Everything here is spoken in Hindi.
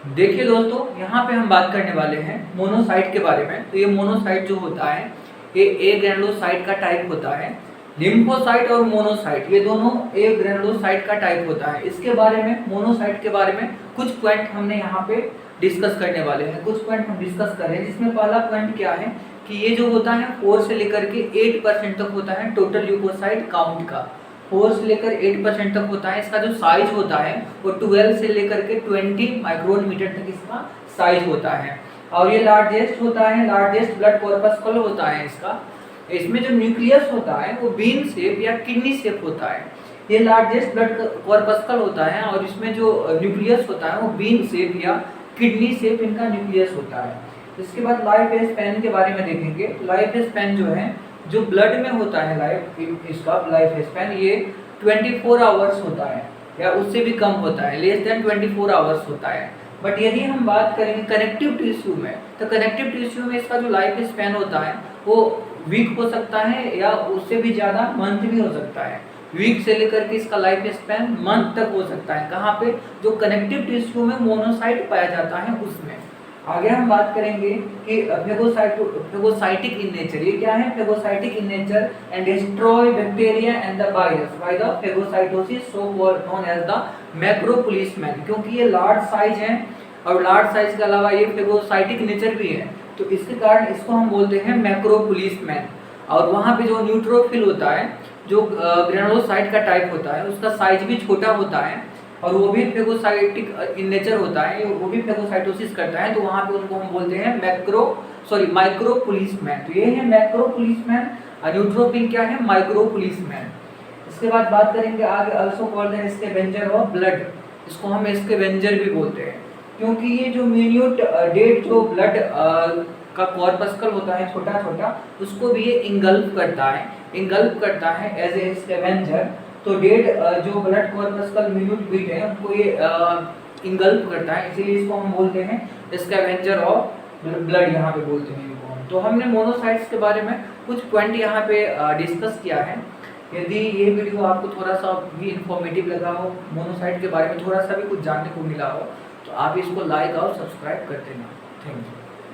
देखिए दोस्तों, यहाँ पे हम बात करने वाले हैं मोनोसाइट के बारे में। तो ये मोनोसाइट जो होता है ये ए ग्रैनुलोसाइट का टाइप होता है। लिम्फोसाइट और मोनोसाइट ये दोनों ए ग्रैनुलोसाइट का टाइप होता है। इसके बारे में, मोनोसाइट के बारे में कुछ पॉइंट हमने यहाँ पे डिस्कस करने वाले हैं। कुछ पॉइंट हम डिस्कस कर रहे हैं, जिसमें पहला पॉइंट क्या है कि ये जो होता है 4 से लेकर के 8% तक होता है टोटल ल्यूकोसाइट काउंट का। 4 से लेकर 8% तक होता है। इसका जो साइज होता है वो 12 से लेकर के 20 माइक्रोन मीटर तक इसका साइज होता है। और ये लार्जेस्ट होता है, लार्जेस्ट ब्लड कॉर्पस्कल होता है इसका। इसमें जो न्यूक्लियस होता है वो बीन शेप या किडनी शेप होता है। ये लार्जेस्ट ब्लड कॉर्पस्कल होता है और इसमें जो न्यूक्लियस होता है वो बीन शेप या किडनी शेप इनका न्यूक्लियस होता है। इसके बाद लाइफ स्पैन के बारे में देखेंगे। लाइफ स्पैन जो है, जो ब्लड में होता है लाइफ, इसका लाइफ स्पैन ये 24 आवर्स होता है या उससे भी कम होता है, लेस देन 24 आवर्स होता है। बट यदि हम बात करेंगे कनेक्टिव टिश्यू में, तो कनेक्टिव टिश्यू में इसका जो लाइफ स्पैन होता है वो वीक हो सकता है या उससे भी ज़्यादा मंथ भी हो सकता है। वीक से लेकर के इसका लाइफ स्पैन मंथ तक हो सकता है। कहाँ पे? जो कनेक्टिव टिश्यू में मोनोसाइट पाया जाता है उसमें। आगे हम बात करेंगे कि फेगोसाइटिक इन नेचर। ये क्या है? Phagocytic in nature and destroy bacteria and the virus by the phagocytosis, so called known as the macro policeman. क्योंकि ये लार्ज साइज है और लार्ज साइज के अलावा ये फेगोसाइटिक नेचर भी है, तो इसके कारण इसको हम बोलते हैं मैक्रो पुलिसमैन। और वहाँ पे जो न्यूट्रोफिल होता है, जो ग्रेनुलोसाइट का टाइप होता है, उसका साइज भी छोटा होता है और वो भी फेगोसाइटिक इन नेचर होता है, वो भी फेगोसाइटोसिस करता है। तो वहाँ पे उनको हम बोलते हैं माइक्रो पुलिसमैन। तो ये है मैक्रो पुलिसमैन और न्यूट्रोफिल क्या है? Micro policeman. इसके बाद बात करेंगे आगे, अल्सो कॉल्ड है स्कैवेंजर ऑफ ब्लड। इसको हम स्कैवेंजर भी बोलते हैं क्योंकि ये जो मिन्यूट डेड जो ब्लड का कॉर्पस्कल होता है छोटा छोटा, उसको भी ये इंगल्फ करता है एज ए स्कैवेंजर। तो डेड जो ब्लड कॉर्पस्कल मिन्यूट बीट है उनको ये इंगल्फ करता है, इसीलिए इसको हम बोलते हैं स्कैवेंजर ऑफ ब्लड, यहाँ पे बोलते हैं इनको हम। तो हमने मोनोसाइट्स के बारे में कुछ पॉइंट यहाँ पे डिस्कस किया है। यदि ये वीडियो आपको थोड़ा सा भी इंफॉर्मेटिव लगा हो, मोनोसाइट के बारे में थोड़ा सा भी कुछ जानने को मिला हो, तो आप इसको लाइक और सब्सक्राइब कर देना। Thank you.